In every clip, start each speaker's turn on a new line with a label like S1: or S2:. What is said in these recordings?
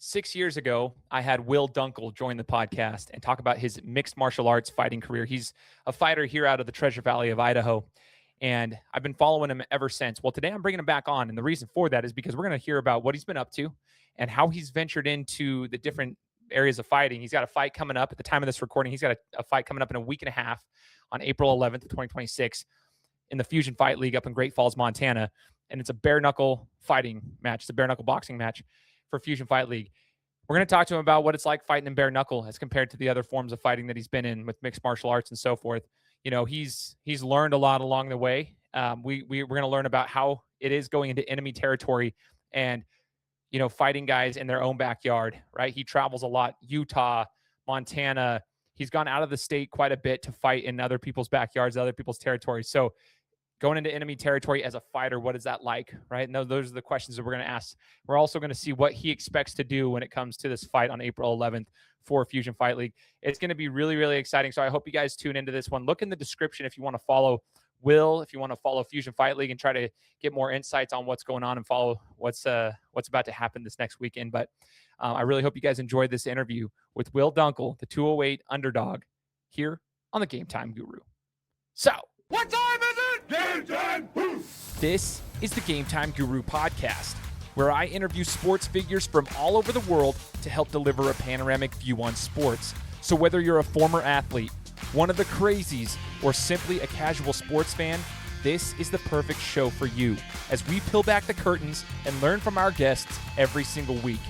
S1: 6 years ago, I had Will Dunkle join the podcast and talk about his mixed martial arts fighting career. He's a fighter here out of the Treasure Valley of Idaho, and I've been following him ever since. Well, today I'm bringing him back on, and the reason for that is because we're going to hear about what he's been up to and how he's ventured into the different areas of fighting. He's got a fight coming up at the time of this recording. He's got a fight coming up in a week and a half on April 11th of 2026 in the Fusion Fight League up in Great Falls, Montana, and it's a bare knuckle fighting match. It's a bare knuckle boxing match for Fusion Fight League. We're going to talk to him about what it's like fighting in bare knuckle as compared to the other forms of fighting that he's been in with mixed martial arts and so forth. You know, he's learned a lot along the way. We're going to learn about how it is going into enemy territory and, you know, fighting guys in their own backyard, right? He travels a lot, Utah, Montana. He's gone out of the state quite a bit to fight in other people's backyards, other people's territories. So going into enemy territory as a fighter, what is that like, right? And those are the questions that we're going to ask. We're also going to see what he expects to do when it comes to this fight on April 11th for Fusion Fight League. It's going to be really, really exciting. So I hope you guys tune into this one. Look in the description if you want to follow Will, if you want to follow Fusion Fight League and try to get more insights on what's going on and follow what's about to happen this next weekend. But I really hope you guys enjoyed this interview with Will Dunkle, the 208 underdog, here on the Gametime Guru. So,
S2: what time is it? Game time!
S1: This is the Gametime Guru podcast, where I interview sports figures from all over the world to help deliver a panoramic view on sports. So whether you're a former athlete, one of the crazies, or simply a casual sports fan, this is the perfect show for you as we peel back the curtains and learn from our guests every single week.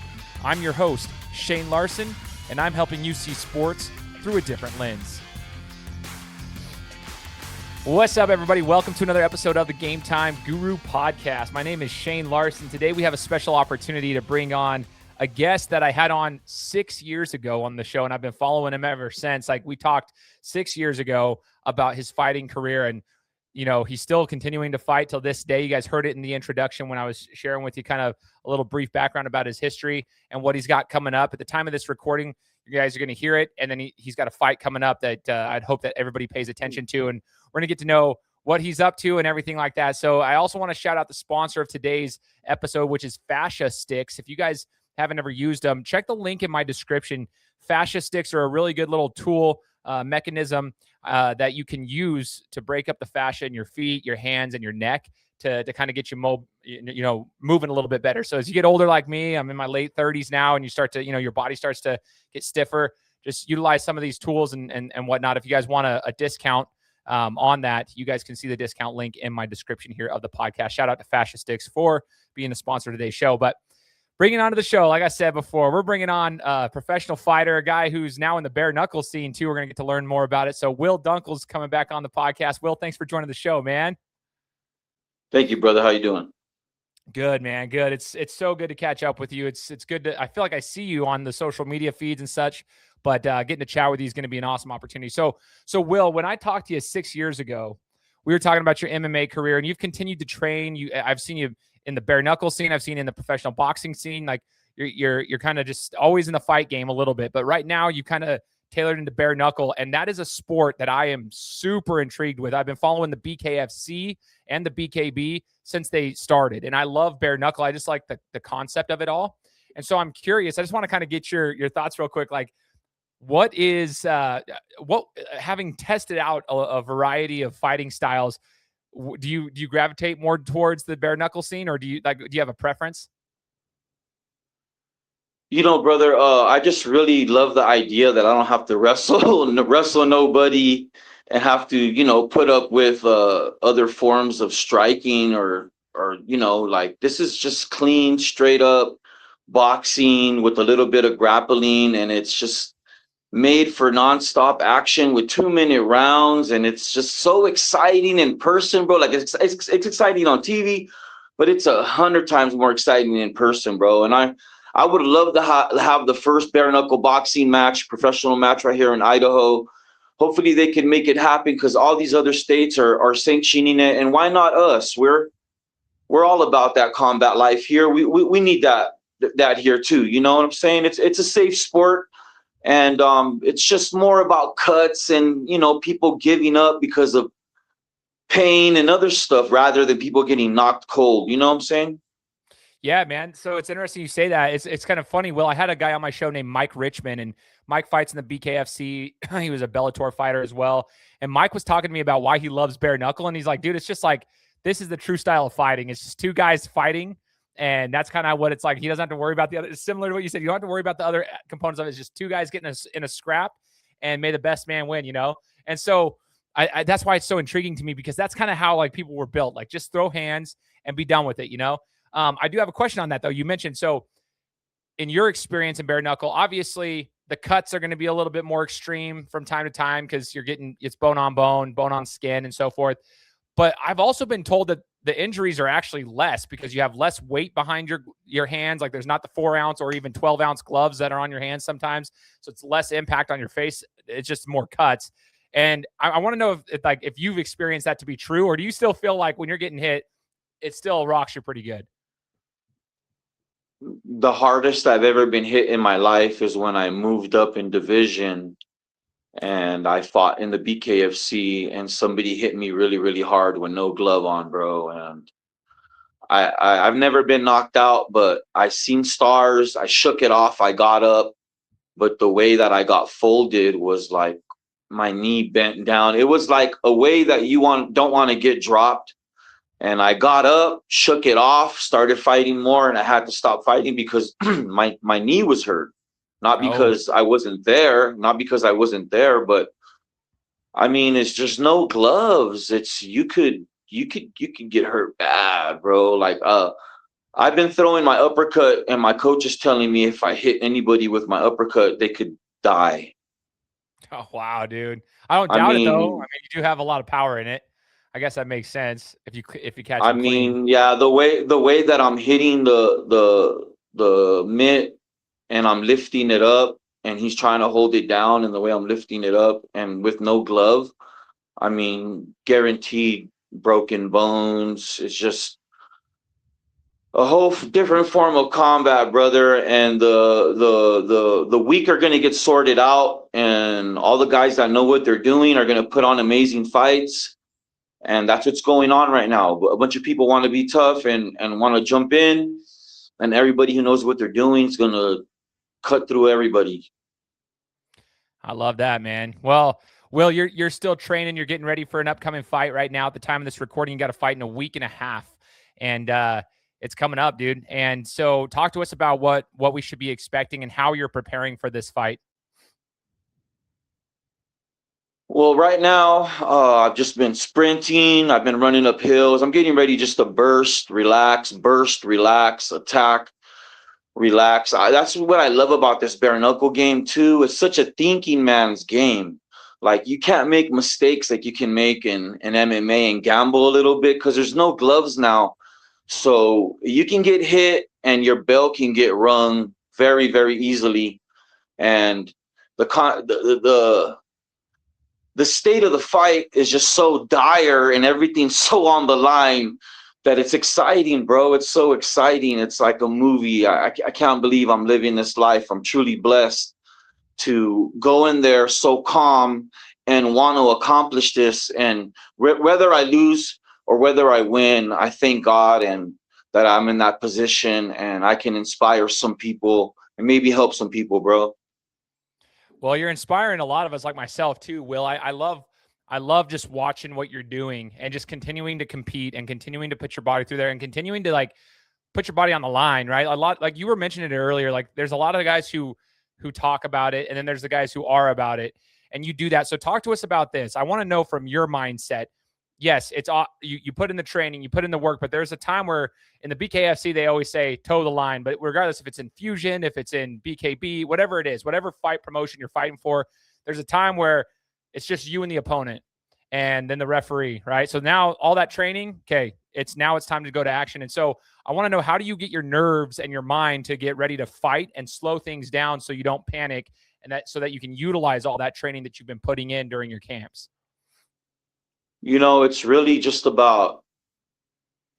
S1: I'm your host, Shane Larson, and I'm helping you see sports through a different lens. What's up, everybody? Welcome to another episode of the Gametime Guru podcast. My name is Shane Larson. Today we have a special opportunity to bring on a guest that I had on 6 years ago on the show, and I've been following him ever since. Like, we talked 6 years ago about his fighting career, and you know, he's still continuing to fight till this day. You guys heard it in the introduction when I was sharing with you kind of a little brief background about his history and what he's got coming up. At the time of this recording, you guys are going to hear it, and then he's got a fight coming up that I'd hope that everybody pays attention to, and we're going to get to know what he's up to and everything like that. So I also want to shout out the sponsor of today's episode, which is Fascia sticks. If you guys haven't ever used them, check the link in my description. Fascia sticks are a really good little tool mechanism that you can use to break up the fascia in your feet, your hands, and your neck to kind of get you moving a little bit better. So as you get older like me, I'm in my late 30s now, and you start to, your body starts to get stiffer. Just utilize some of these tools and whatnot. If you guys want a discount on that, you guys can see the discount link in my description here of the podcast. Shout out to Fascia Sticks for being a sponsor of today's show. But bringing on to the show, like I said before, we're bringing on a professional fighter, a guy who's now in the bare knuckle scene too. We're going to get to learn more about it. So Will Dunkle's coming back on the podcast. Will, thanks for joining the show, man.
S3: Thank you, brother. How you doing?
S1: Good, man. Good. It's so good to catch up with you. It's good to, I feel like I see you on the social media feeds and such, but getting to chat with you is going to be an awesome opportunity. So Will, when I talked to you 6 years ago, we were talking about your MMA career, and you've continued to train. I've seen you in the bare knuckle scene. I've seen you in the professional boxing scene. Like you're kind of just always in the fight game a little bit, but right now you kind of tailored into bare knuckle. And that is a sport that I am super intrigued with. I've been following the BKFC and the BKB since they started. And I love bare knuckle. I just like the concept of it all. And so I'm curious. I just want to kind of get your thoughts real quick. Like, what is having tested out a variety of fighting styles, do you gravitate more towards the bare knuckle scene, or do you have a preference?
S3: Brother, I just really love the idea that I don't have to wrestle nobody and have to, put up with other forms of striking or like this is just clean, straight up boxing with a little bit of grappling, and it's just made for nonstop action with 2-minute rounds, and it's just so exciting in person, bro. Like it's exciting on TV, but it's 100 times more exciting in person, bro. And I would love to have the first bare knuckle boxing match, professional match right here in Idaho. Hopefully they can make it happen because all these other states are sanctioning it, and why not us? We're all about that combat life here. We need that here too. You know what I'm saying? It's a safe sport. And it's just more about cuts and, people giving up because of pain and other stuff rather than people getting knocked cold. You know what I'm saying?
S1: Yeah, man. So it's interesting you say that. It's kind of funny. Well, I had a guy on my show named Mike Richmond, and Mike fights in the BKFC. He was a Bellator fighter as well. And Mike was talking to me about why he loves bare knuckle. And he's like, dude, it's just like, this is the true style of fighting. It's just two guys fighting. And that's kind of what it's like. He doesn't have to worry about the other. It's similar to what you said. You don't have to worry about the other components of it. It's just two guys getting in a scrap, and may the best man win, you know? And so I that's why it's so intriguing to me, because that's kind of how like people were built. Like, just throw hands and be done with it, you know? I do have a question on that, though. You mentioned, so in your experience in bare knuckle, obviously the cuts are going to be a little bit more extreme from time to time, because you're getting, it's bone on skin, and so forth. But I've also been told that the injuries are actually less because you have less weight behind your hands. Like, there's not the 4-ounce or even 12-ounce gloves that are on your hands sometimes. So it's less impact on your face. It's just more cuts. And I want to know if you've experienced that to be true, or do you still feel like when you're getting hit, it still rocks you pretty good?
S3: The hardest I've ever been hit in my life is when I moved up in division and I fought in the BKFC and somebody hit me really, really hard with no glove on, bro. And I've never been knocked out, but I seen stars. I shook it off. I got up, but the way that I got folded was like my knee bent down. It was like a way that you don't want to get dropped. And I got up, shook it off, started fighting more, and I had to stop fighting because my knee was hurt. Not
S1: Oh,
S3: because I wasn't there, but I mean, it's just no gloves. It's you could get hurt bad, bro. Like I've been throwing my uppercut, and my coach is telling me if I hit anybody with my uppercut, they could die.
S1: oh, wow, dude. I don't
S3: I
S1: doubt it, though. I
S3: mean,
S1: mean, you do have a lot of power in it. I guess that makes sense if you catch
S3: I
S1: them clean.
S3: mean, yeah, the way that I'm hitting the mitt and I'm lifting it up and he's trying to hold it down, and the way I'm lifting it up and with no glove, I mean, guaranteed broken bones. It's just a whole different form of combat, brother. And the weak are going to get sorted out, and all the guys that know what they're doing are going to put on amazing fights. And that's what's going on right now. A bunch of people want to be tough and want to jump in, and everybody who knows what they're doing is going to cut through everybody.
S1: I love that, man. Well, Will, you're still training. You're getting ready for an upcoming fight right now. At the time of this recording, you got a fight in a week and a half, and it's coming up, dude. And so, talk to us about what we should be expecting and how you're preparing for this fight.
S3: Well, right now, I've just been sprinting. I've been running up hills. I'm getting ready just to burst, relax, attack, relax. That's what I love about this bare knuckle game too. It's such a thinking man's game. Like, you can't make mistakes like you can make in MMA and gamble a little bit because there's no gloves now. So you can get hit and your bell can get rung very, very easily. And the state of the fight is just so dire and everything's so on the line that it's exciting, bro. It's so exciting. It's like a movie. I can't believe I'm living this life. I'm truly blessed to go in there so calm and want to accomplish this. And whether I lose or whether I win, I thank God and that I'm in that position and I can inspire some people and maybe help some people, bro.
S1: Well, you're inspiring a lot of us, like myself too, Will. I love just watching what you're doing and just continuing to compete and continuing to put your body through there and continuing to like put your body on the line, right? A lot, like you were mentioning it earlier, like there's a lot of the guys who talk about it, and then there's the guys who are about it, and you do that. So talk to us about this. I want to know from your mindset. Yes, it's you put in the training, you put in the work, but there's a time where in the BKFC they always say toe the line. But regardless if it's in Fusion, if it's in BKB, whatever it is, whatever fight promotion you're fighting for, there's a time where it's just you and the opponent, and then the referee, right? So now all that training, okay, it's time to go to action. And so I want to know, how do you get your nerves and your mind to get ready to fight and slow things down so you don't panic, and so that you can utilize all that training that you've been putting in during your camps?
S3: It's really just about,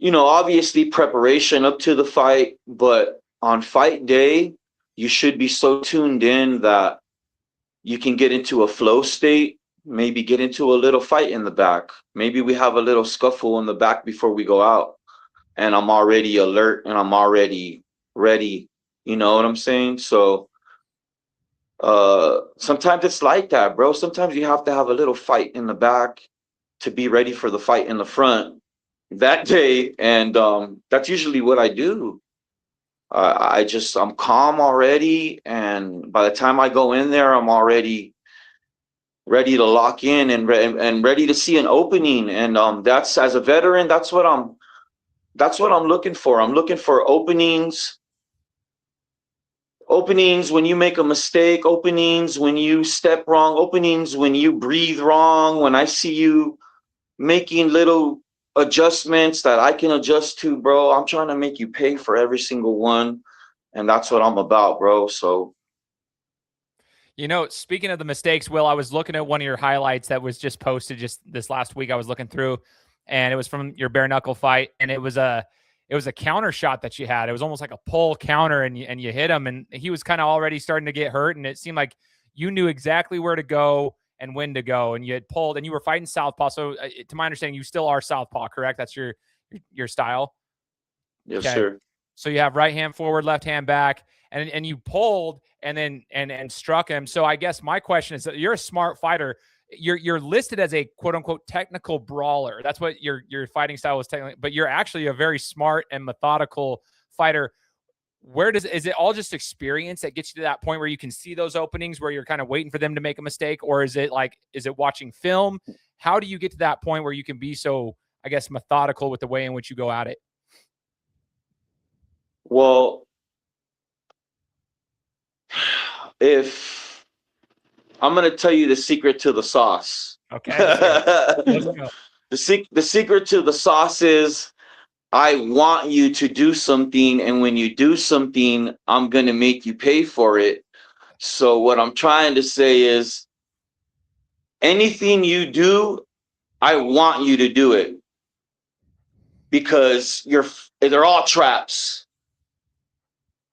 S3: obviously preparation up to the fight, but on fight day, you should be so tuned in that you can get into a flow state, maybe get into a little fight in the back. Maybe we have a little scuffle in the back before we go out. and I'm already alert and I'm already ready. You know what I'm saying? So sometimes it's like that, bro. Sometimes you have to have a little fight in the back to be ready for the fight in the front that day. And that's usually what I do. I'm calm already, and by the time I go in there, I'm already ready to lock in and ready to see an opening. And that's, as a veteran, that's what I'm looking for. I'm looking for openings when you make a mistake, openings when you step wrong, openings when you breathe wrong, when I see you making little adjustments that I can adjust to, bro. I'm trying to make you pay for every single one, and that's what I'm about, bro. So
S1: You know, speaking of the mistakes, Will, I was looking at one of your highlights that was just posted just this last week. I was looking through, and it was from your bare knuckle fight, and it was a counter shot that you had. It was almost like a pull counter, and you hit him, and he was kind of already starting to get hurt, and it seemed like you knew exactly where to go and when to go, and you had pulled, and you were fighting Southpaw. So, to my understanding, you still are Southpaw, correct? That's your style.
S3: yes,
S1: Okay.
S3: sir.
S1: So you have right hand forward, left hand back, and you pulled and then and struck him. So I guess my question is that you're a smart fighter. You're listed as a quote unquote technical brawler. That's what your fighting style was technically, but you're actually a very smart and methodical fighter. Is it all just experience that gets you to that point where you can see those openings where you're kind of waiting for them to make a mistake, or is it watching film? How do you get to that point where you can be so, I guess, methodical with the way in which you go at it?
S3: Well, if I'm gonna tell you the secret to the sauce.
S1: Okay, let's go. Let's go.
S3: The secret to the sauce is I want you to do something, and when you do something, I'm gonna make you pay for it. So what I'm trying to say is anything you do, I want you to do it because they're all traps.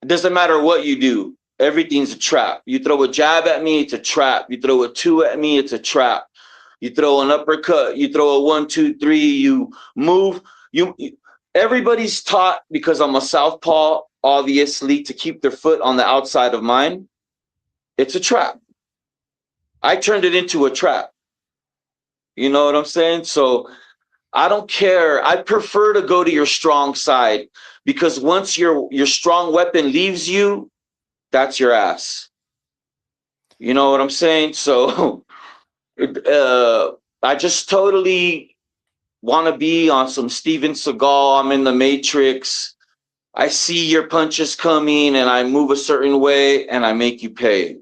S3: It doesn't matter what you do. Everything's a trap. You throw a jab at me, it's a trap. You throw a two at me, it's a trap. You throw an uppercut, you throw a 1, 2, 3, you move. Everybody's taught, because I'm a southpaw, obviously, to keep their foot on the outside of mine. It's a trap. I turned it into a trap. You know what I'm saying? So I don't care. I prefer to go to your strong side, because once your strong weapon leaves you, that's your ass. You know what I'm saying? So I just totally want to be on some Steven Seagal. I'm in the Matrix. I see your punches coming and I move a certain way and I make you pay.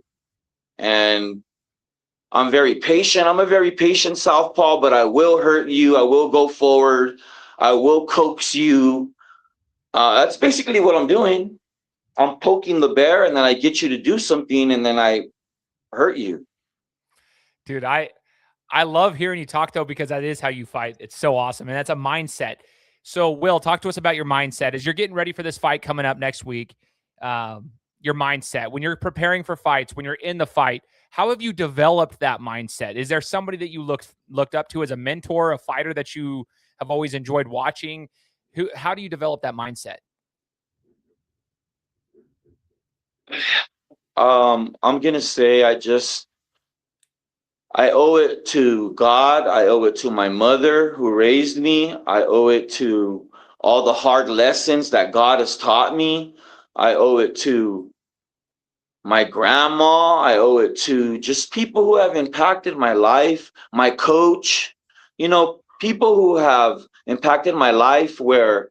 S3: And I'm very patient. I'm a very patient southpaw, but I will hurt you. I will go forward. I will coax you. That's basically what I'm doing. I'm poking the bear, and then I get you to do something, and then I hurt you.
S1: Dude, I love hearing you talk though, because that is how you fight. It's so awesome. And that's a mindset. So Will, talk to us about your mindset as you're getting ready for this fight coming up next week. Your mindset when you're preparing for fights, when you're in the fight, how have you developed that mindset? Is there somebody that you looked up to as a mentor, a fighter that you have always enjoyed watching? How do you develop that mindset?
S3: I'm gonna say I owe it to God. I owe it to my mother who raised me. I owe it to all the hard lessons that God has taught me. I owe it to my grandma. I owe it to just people who have impacted my life, my coach, people who have impacted my life where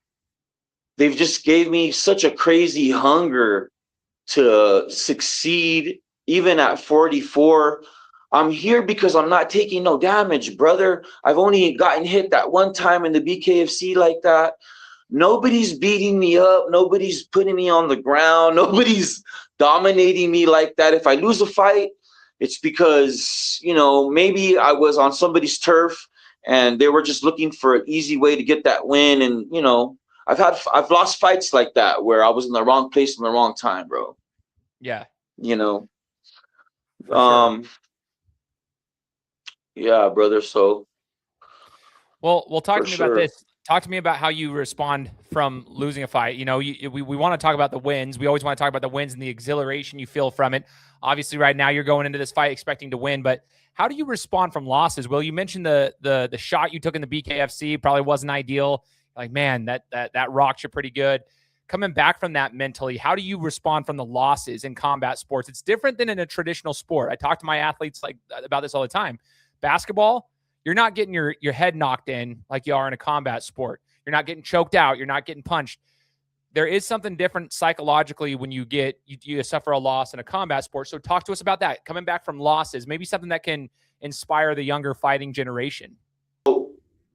S3: they've just gave me such a crazy hunger to succeed even at 44. I'm here because I'm not taking no damage, brother. I've only gotten hit that one time in the BKFC like that. Nobody's beating me up. Nobody's putting me on the ground. Nobody's dominating me like that. If I lose a fight, it's because, maybe I was on somebody's turf and they were just looking for an easy way to get that win. And, I've lost fights like that where I was in the wrong place in the wrong time, bro.
S1: Yeah,
S3: You know,
S1: for sure.
S3: yeah, brother. So
S1: Well, talk
S3: for
S1: to me about
S3: sure.
S1: this. Talk to me about how you respond from losing a fight. You know, we want to talk about the wins. We always want to talk about the wins and the exhilaration you feel from it. Obviously, right now you're going into this fight expecting to win, but how do you respond from losses? Will, you mentioned the shot you took in the BKFC probably wasn't ideal. Like, man, that rocked you pretty good. Coming back from that mentally, how do you respond from the losses in combat sports? It's different than in a traditional sport. I talk to my athletes like about this all the time. Basketball, you're not getting your head knocked in like you are in a combat sport. You're not getting choked out. You're not getting punched. There is something different psychologically when you suffer a loss in a combat sport. So talk to us about that. Coming back from losses, maybe something that can inspire the younger fighting generation.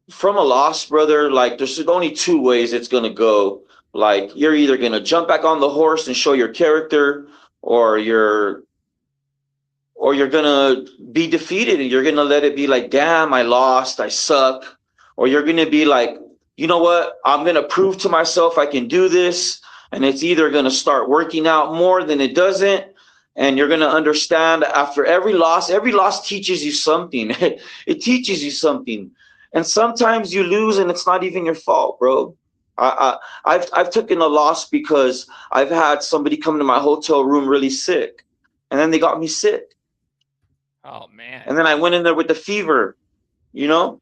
S3: From a loss, brother, like there's only two ways it's gonna go. Like you're either gonna jump back on the horse and show your character, or you're gonna be defeated and you're gonna let it be like, damn, I lost, I suck. Or you're gonna be like, you know what, I'm gonna prove to myself I can do this. And it's either gonna start working out more than it doesn't. And you're gonna understand after every loss teaches you something. It teaches you something. And sometimes you lose and it's not even your fault, bro. I've taken a loss because I've had somebody come to my hotel room really sick, and then they got me sick.
S1: Oh man.
S3: And then I went in there with the fever, you know?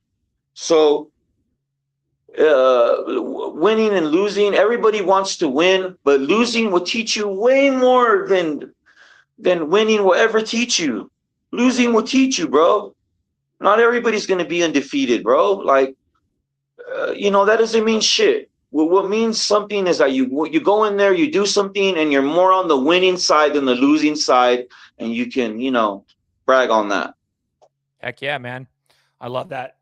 S3: So winning and losing, everybody wants to win, but losing will teach you way more than winning will ever teach you. Losing will teach you, bro. Not everybody's going to be undefeated, bro. Like, that doesn't mean shit. What means something is that you go in there, you do something, and you're more on the winning side than the losing side, and you can, brag on that.
S1: Heck yeah, man. I love that.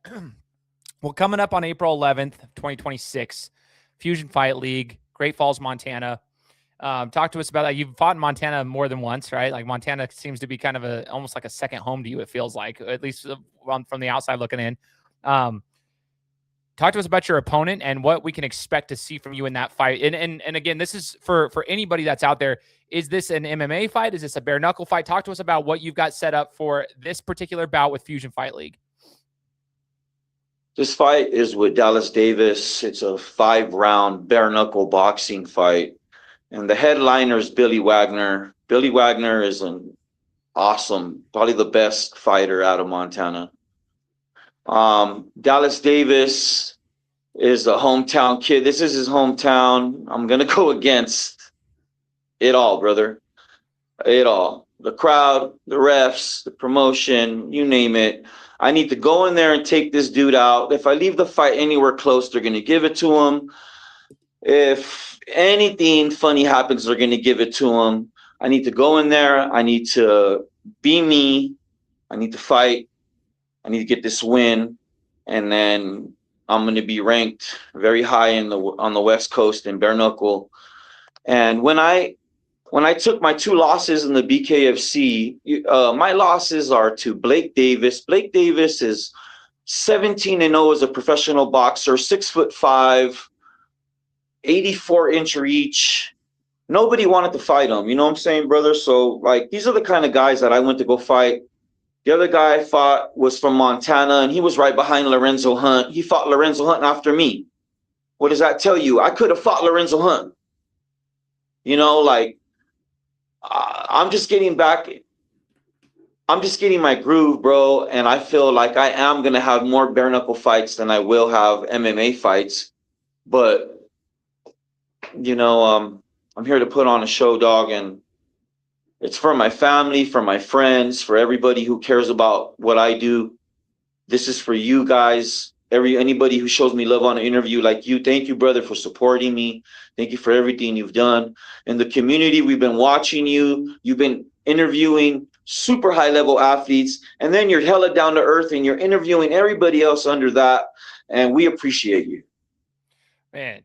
S1: Well, coming up on April 11th, 2026, Fusion Fight League, Great Falls, Montana. Talk to us about that. You've fought in Montana more than once, right? Like Montana seems to be kind of almost like a second home to you, it feels like, at least from the outside looking in. Talk to us about your opponent and what we can expect to see from you in that fight. And again, this is for anybody that's out there. Is this an MMA fight? Is this a bare knuckle fight? Talk to us about what you've got set up for this particular bout with Fusion Fight League.
S3: This fight is with Dallas Davis. It's a 5-round bare knuckle boxing fight. And the headliner is Billy Wagner. Billy Wagner is an awesome, probably the best fighter out of Montana. Dallas Davis is a hometown kid. This is his hometown. I'm going to go against it all, brother. It all. The crowd, the refs, the promotion, you name it. I need to go in there and take this dude out. If I leave the fight anywhere close, they're going to give it to him. If anything funny happens, they're going to give it to him. I need to go in there. I need to be me. I need to fight. I need to get this win. And then I'm going to be ranked very high on the West Coast in bare knuckle. And when I took my 2 losses in the BKFC, my losses are to Blake Davis. Blake Davis is 17-0 as a professional boxer, 6'5", 84-inch reach. Nobody wanted to fight him. You know what I'm saying, brother? So, like, these are the kind of guys that I went to go fight. The other guy I fought was from Montana, and he was right behind Lorenzo Hunt. He fought Lorenzo Hunt after me. What does that tell you? I could have fought Lorenzo Hunt. I'm just getting back. I'm just getting my groove, bro. And I feel like I am going to have more bare knuckle fights than I will have MMA fights. But, I'm here to put on a show, dog. And it's for my family, for my friends, for everybody who cares about what I do. This is for you guys. Anybody who shows me love on an interview like you. Thank you, brother, for supporting me. Thank you for everything you've done. In the community, we've been watching you. You've been interviewing super high-level athletes, and then you're hella down to earth, and you're interviewing everybody else under that, and we appreciate you.
S1: Man,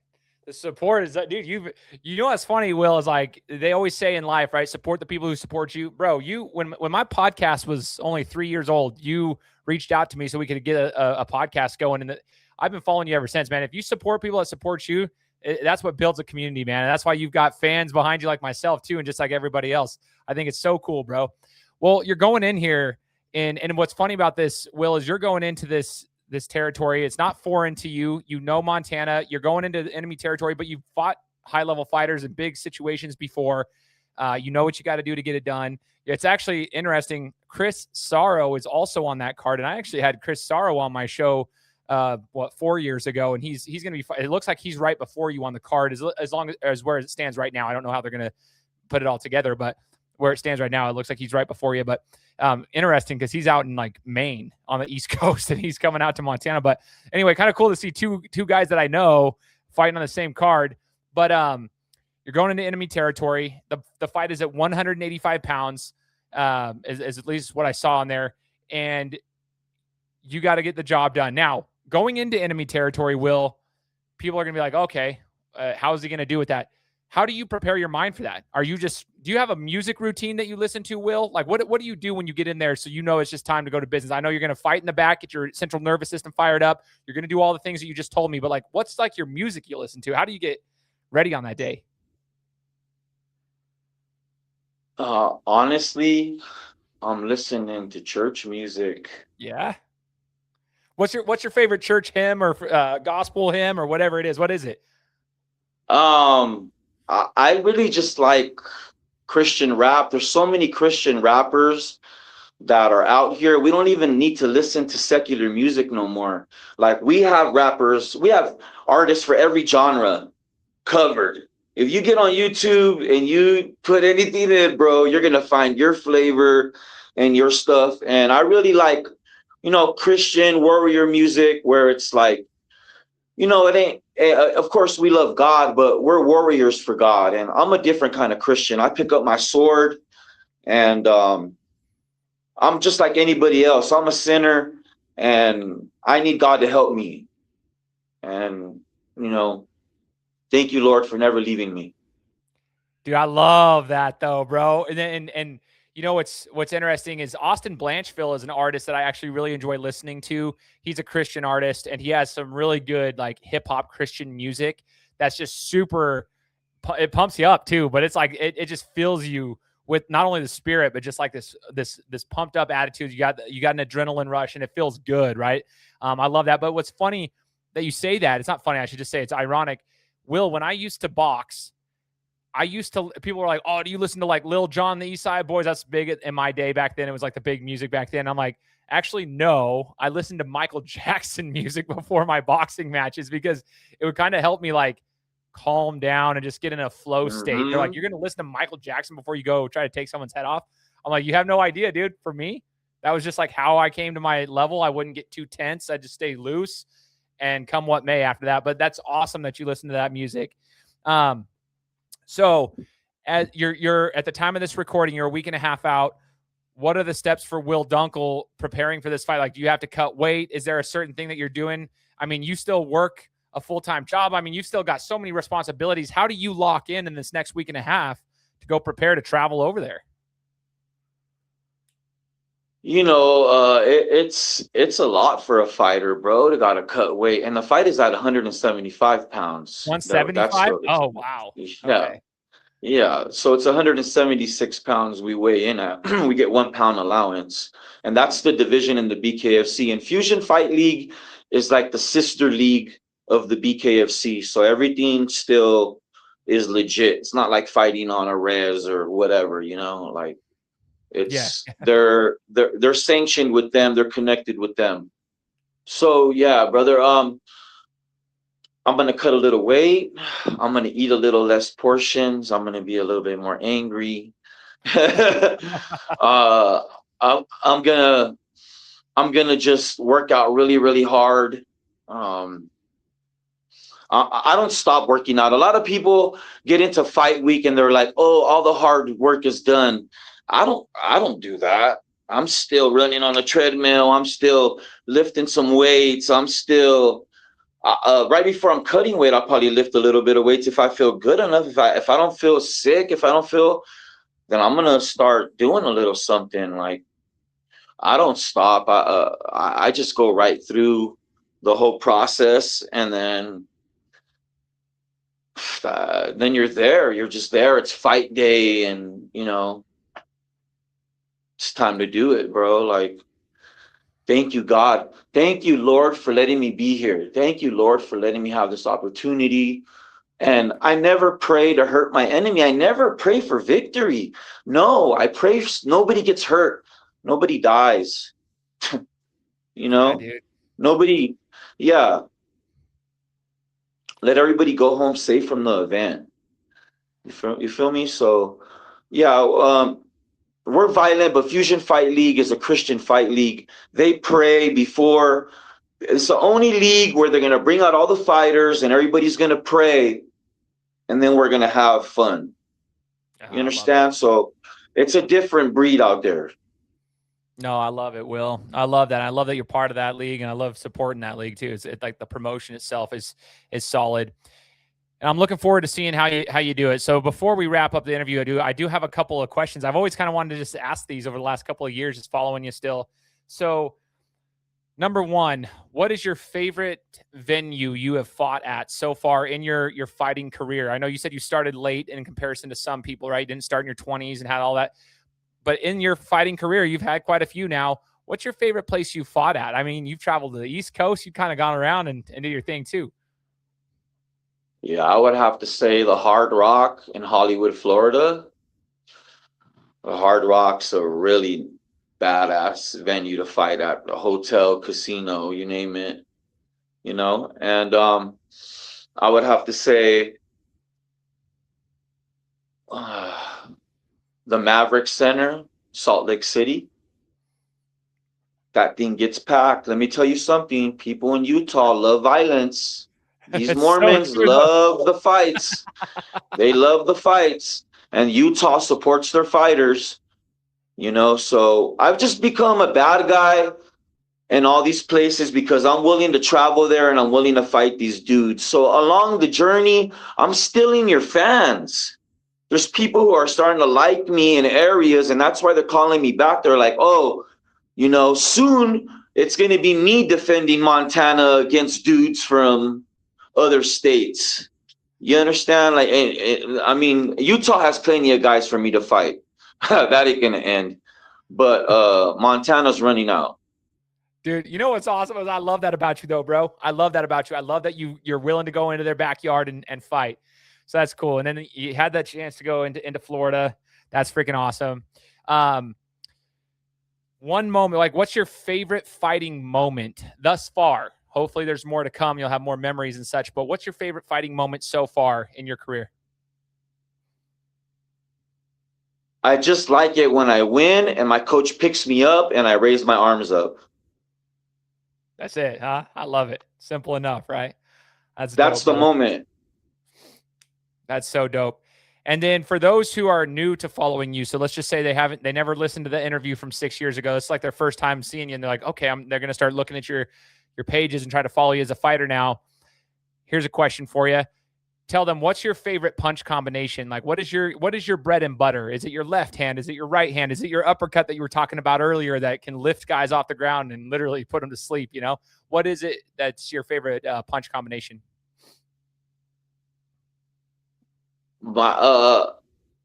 S1: the support is, dude, you know what's funny, Will, is like they always say in life, right? Support the people who support you. Bro, when my podcast was only 3 years old, you reached out to me so we could get a podcast going, and I've been following you ever since, man. If you support people that support you, that's what builds a community, man. And that's why you've got fans behind you like myself too, and just like everybody else. I think it's so cool, bro. Well, you're going in here, and what's funny about this, Will, is you're going into this this territory. It's not foreign to you. You know Montana. You're going into the enemy territory, but you've fought high-level fighters in big situations before. You know what you got to do to get it done. It's actually interesting. Chris Sorrow is also on that card, and I actually had Chris Sorrow on my show 4 years ago, and he's going to be. It looks like he's right before you on the card, as long as where it stands right now. I don't know how they're going to put it all together, but where it stands right now, it looks like he's right before you. But interesting because he's out in like Maine on the East Coast, and he's coming out to Montana. But anyway, kind of cool to see two guys that I know fighting on the same card. But you're going into enemy territory. The fight is at 185 pounds, is at least what I saw on there, and you got to get the job done. Now, going into enemy territory, people are going to be like, okay, how is he going to do with that? How do you prepare your mind for that? Do you have a music routine that you listen to, Will? Like, what do you do when you get in there so you know it's just time to go to business? I know you're going to fight in the back, get your central nervous system fired up. You're going to do all the things that you just told me, but like, what's like your music you listen to? How do you get ready on that day?
S3: Honestly, I'm listening to church music.
S1: Yeah. What's your favorite church hymn or gospel hymn or whatever it is? What is it?
S3: I really just like Christian rap. There's so many Christian rappers that are out here. We don't even need to listen to secular music no more. Like, we have artists for every genre covered. If you get on YouTube and you put anything in, bro, you're going to find your flavor and your stuff. And I really like, Christian warrior music where it's like, it ain't, of course we love God, but we're warriors for God. And I'm a different kind of Christian. I pick up my sword and I'm just like anybody else. I'm a sinner and I need God to help me. And, thank you, Lord, for never leaving me.
S1: Dude, I love that though, bro. And what's interesting is Austin Blanchfield is an artist that I actually really enjoy listening to. He's a Christian artist and he has some really good like hip hop Christian music that's just super. It pumps you up too, but it's like it just fills you with not only the spirit but just like this pumped up attitude. You got an adrenaline rush and it feels good, right? I love that. But what's funny that you say that, it's not funny. I should just say it's ironic. Will, when I used to box, people were like, oh, do you listen to like Lil Jon, the East Side Boys? That's big in my day back then. It was like the big music back then. I'm like, actually, no, I listened to Michael Jackson music before my boxing matches because it would kind of help me like calm down and just get in a flow state. They're like, you're going to listen to Michael Jackson before you go try to take someone's head off. I'm like, you have no idea, dude. For me, that was just like how I came to my level. I wouldn't get too tense. I'd just stay loose and come what may after that. But that's awesome that you listen to that music. So as you're at the time of this recording, you're a week and a half out. What are the steps for Will Dunkle preparing for this fight? Like, do you have to cut weight? Is there a certain thing that you're doing? I mean, you still work a full-time job. I mean, you've still got so many responsibilities. How do you lock in this next week and a half to go prepare to travel over there?
S3: It's a lot for a fighter, bro. To gotta cut weight, and the fight is at 175 pounds.
S1: 175? Oh, wow.
S3: Yeah.
S1: Okay.
S3: Yeah. So it's 176 pounds we weigh in at. We get 1 pound allowance, and that's the division in the BKFC. And Fusion Fight League is like the sister league of the BKFC. So everything still is legit. It's not like fighting on a res or whatever, like. It's they're sanctioned with them, they're connected with them. So yeah, brother, I'm gonna cut a little weight, I'm gonna eat a little less portions, I'm gonna be a little bit more angry. I'm gonna just work out really, really hard. I don't stop working out. A lot of people get into fight week and they're like, oh, all the hard work is done. I don't do that. I'm still running on a treadmill. I'm still lifting some weights. I'm still right before I'm cutting weight, I'll probably lift a little bit of weights if I feel good enough. If I don't feel sick, then I'm gonna start doing a little something. Like, I don't stop. I just go right through the whole process, and then you're there. You're just there. It's fight day, and it's time to do it, bro. Like, Thank you, God. Thank you, Lord, for letting me be here. Thank you, Lord, for letting me have this opportunity. And I never pray to hurt my enemy. I never pray for victory. No, I pray nobody gets hurt. Nobody dies. You
S1: Yeah,
S3: know,
S1: dude.
S3: nobody, yeah. Let everybody go home safe from the event. You feel me? So, yeah, we're violent, but Fusion Fight League is a Christian fight league. They pray before. It's the only league where they're going to bring out all the fighters and everybody's going to pray, and then we're going to have fun. You
S1: I love it.
S3: understand? So it's a different breed out there.
S1: No, I love it, Will. I love that. I love that you're part of that league, and I love supporting that league too. It's like the promotion itself is solid, and I'm looking forward to seeing how you do it. So before we wrap up the interview, I do have a couple of questions. I've always kind of wanted to just ask these over the last couple of years, just following you still. So number one, what is your favorite venue you have fought at so far in your fighting career? I know you said you started late in comparison to some people, right? You didn't start in your 20s and had all that. But in your fighting career, you've had quite a few now. What's your favorite place you fought at? I mean, you've traveled to the East Coast. You've kind of gone around and did your thing too.
S3: Yeah, I would have to say the Hard Rock in Hollywood, Florida. The Hard Rock's a really badass venue to fight at. A hotel, casino, you name it, you know? And I would have to say the Maverick Center, Salt Lake City. That thing gets packed. Let me tell you something. People in Utah love violence. These
S1: It's so
S3: Mormons
S1: true, though.
S3: love the fights. They love the fights. And Utah supports their fighters. You know, so I've just become a bad guy in all these places because I'm willing to travel there and I'm willing to fight these dudes. So along the journey, I'm stealing your fans. There's people who are starting to like me in areas, and that's why they're calling me back. They're like, oh, you know, soon it's going to be me defending Montana against dudes from other states. You understand? Like, I mean, Utah has plenty of guys for me to fight. That ain't going to end. But Montana's running out.
S1: Dude, you know what's awesome is I love that about you, though, bro. I love that about you. I love that you're willing to go into their backyard and fight. So that's cool. And then you had that chance to go into Florida. That's freaking awesome. One moment, like, what's your favorite fighting moment thus far? Hopefully there's more to come. You'll have more memories and such, but what's your favorite fighting moment so far in your career?
S3: I just like it when I win and my coach picks me up and I raise my arms up.
S1: That's it, huh? I love it. Simple enough, right? That's
S3: That's
S1: dope,
S3: the
S1: brother.
S3: moment.
S1: That's so dope. And then for those who are new to following you, so let's just say they never listened to the interview from 6 years ago. It's like their first time seeing you, and they're like, okay, they're going to start looking at your pages and try to follow you as a fighter now. Here's a question for you. Tell them, what's your favorite punch combination? Like, what is your bread and butter? Is it your left hand? Is it your right hand? Is it your uppercut that you were talking about earlier that can lift guys off the ground and literally put them to sleep? You know, what is it that's your favorite punch combination?
S3: I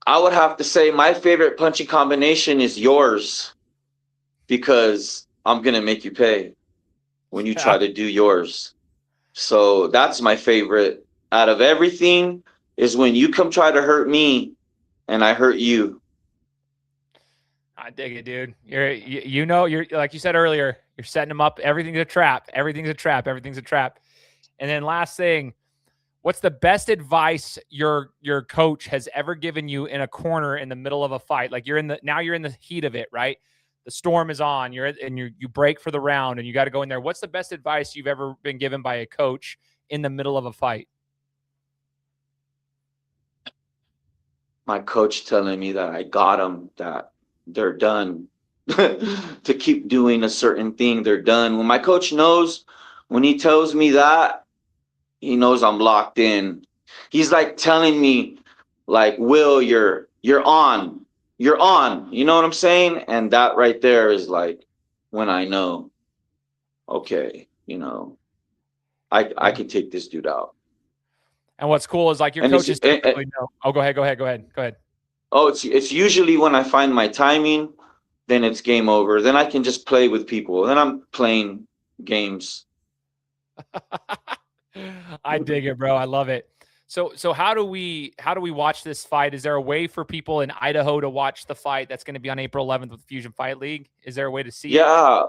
S3: would have to say my favorite punching combination is yours because I'm going to make you pay when you try to do yours. So that's my favorite out of everything is when you come try to hurt me and I hurt you.
S1: I dig it, dude. You're like you said earlier, you're setting them up. Everything's a trap. Everything's a trap. Everything's a trap. And then last thing, what's the best advice your coach has ever given you in a corner in the middle of a fight? Like you're in the heat of it, right? The storm is on. You break for the round and you got to go in there. What's the best advice you've ever been given by a coach in the middle of a fight?
S3: My coach telling me that I got them, that they're done. To keep doing a certain thing, they're done. When my coach knows, when he tells me that, he knows I'm locked in. He's like telling me, like, Will, you're on. You're on. You know what I'm saying? And that right there is like when I know, okay, you know, I can take this dude out.
S1: And what's cool is like your coaches typically know. Oh, go ahead. Oh, it's
S3: it's usually when I find my timing, then it's game over. Then I can just play with people. Then I'm playing games.
S1: I dig it, bro. I love it. So how do we watch this fight? Is there a way for people in Idaho to watch the fight that's going to be on April 11th with Fusion Fight League? Is there a way to see it?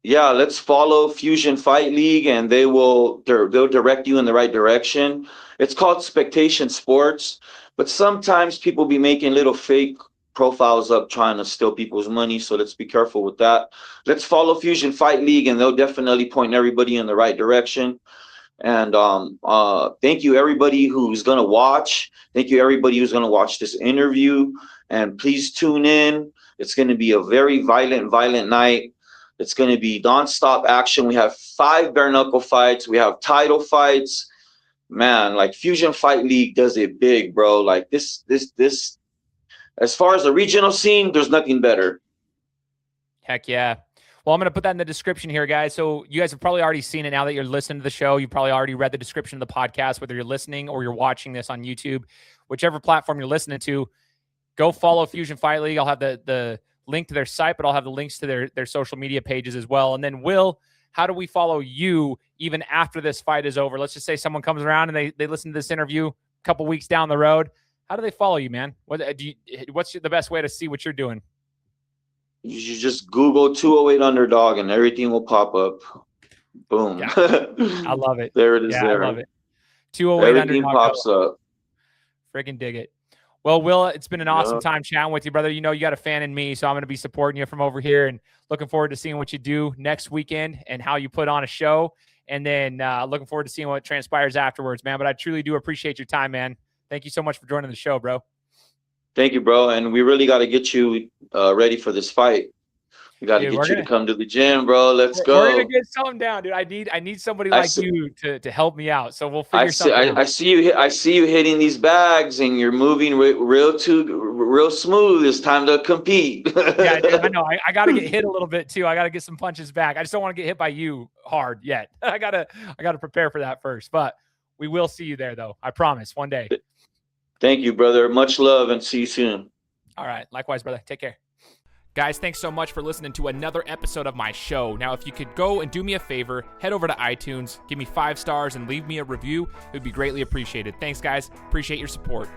S3: Yeah, let's follow Fusion Fight League, and they'll direct you in the right direction. It's called Spectation Sports, but sometimes people be making little fake profiles up trying to steal people's money, so let's be careful with that. Let's follow Fusion Fight League, and they'll definitely point everybody in the right direction. And thank you everybody who's gonna watch. Thank you everybody who's gonna watch this interview, and please tune in. It's gonna be a very violent night. It's going to be nonstop action. We have 5 bare knuckle fights. We have title fights. Man, like Fusion Fight League does it big, bro. Like this, as far as the regional scene, there's nothing better.
S1: Heck yeah. Well, I'm going to put that in the description here, guys. So you guys have probably already seen it now that you're listening to the show. You probably already read the description of the podcast, whether you're listening or you're watching this on YouTube, whichever platform you're listening to. Go follow Fusion Fight League. I'll have the link to their site, but I'll have the links to their social media pages as well. And then, Will, how do we follow you even after this fight is over? Let's just say someone comes around and they listen to this interview a couple weeks down the road. How do they follow you, man? What's the best way to see what you're doing?
S3: You just Google 208 Underdog and everything will pop up. Boom.
S1: Yeah. I love it.
S3: There it is.
S1: Yeah,
S3: there.
S1: I love it. 208
S3: everything
S1: Underdog.
S3: pops up.
S1: Freaking dig it. Well, Will, it's been an awesome time chatting with you, brother. You know you got a fan in me, so I'm going to be supporting you from over here and looking forward to seeing what you do next weekend and how you put on a show. And then looking forward to seeing what transpires afterwards, man. But I truly do appreciate your time, man. Thank you so much for joining the show, bro.
S3: Thank you, bro. And we really got to get you ready for this fight. We got to get you to come to the gym, bro. Let's go.
S1: We're gonna get something down, dude. I need somebody like you to help me out. So we'll figure something out.
S3: I see you hitting these bags, and you're moving real smooth. It's time to compete.
S1: Yeah, dude, I know. I got to get hit a little bit too. I got to get some punches back. I just don't want to get hit by you hard yet. I gotta prepare for that first. But we will see you there, though. I promise. One day.
S3: Thank you, brother. Much love, and see you soon.
S1: All right. Likewise, brother. Take care. Guys, thanks so much for listening to another episode of my show. Now, if you could go and do me a favor, head over to iTunes, give me 5 stars, and leave me a review, it would be greatly appreciated. Thanks, guys. Appreciate your support.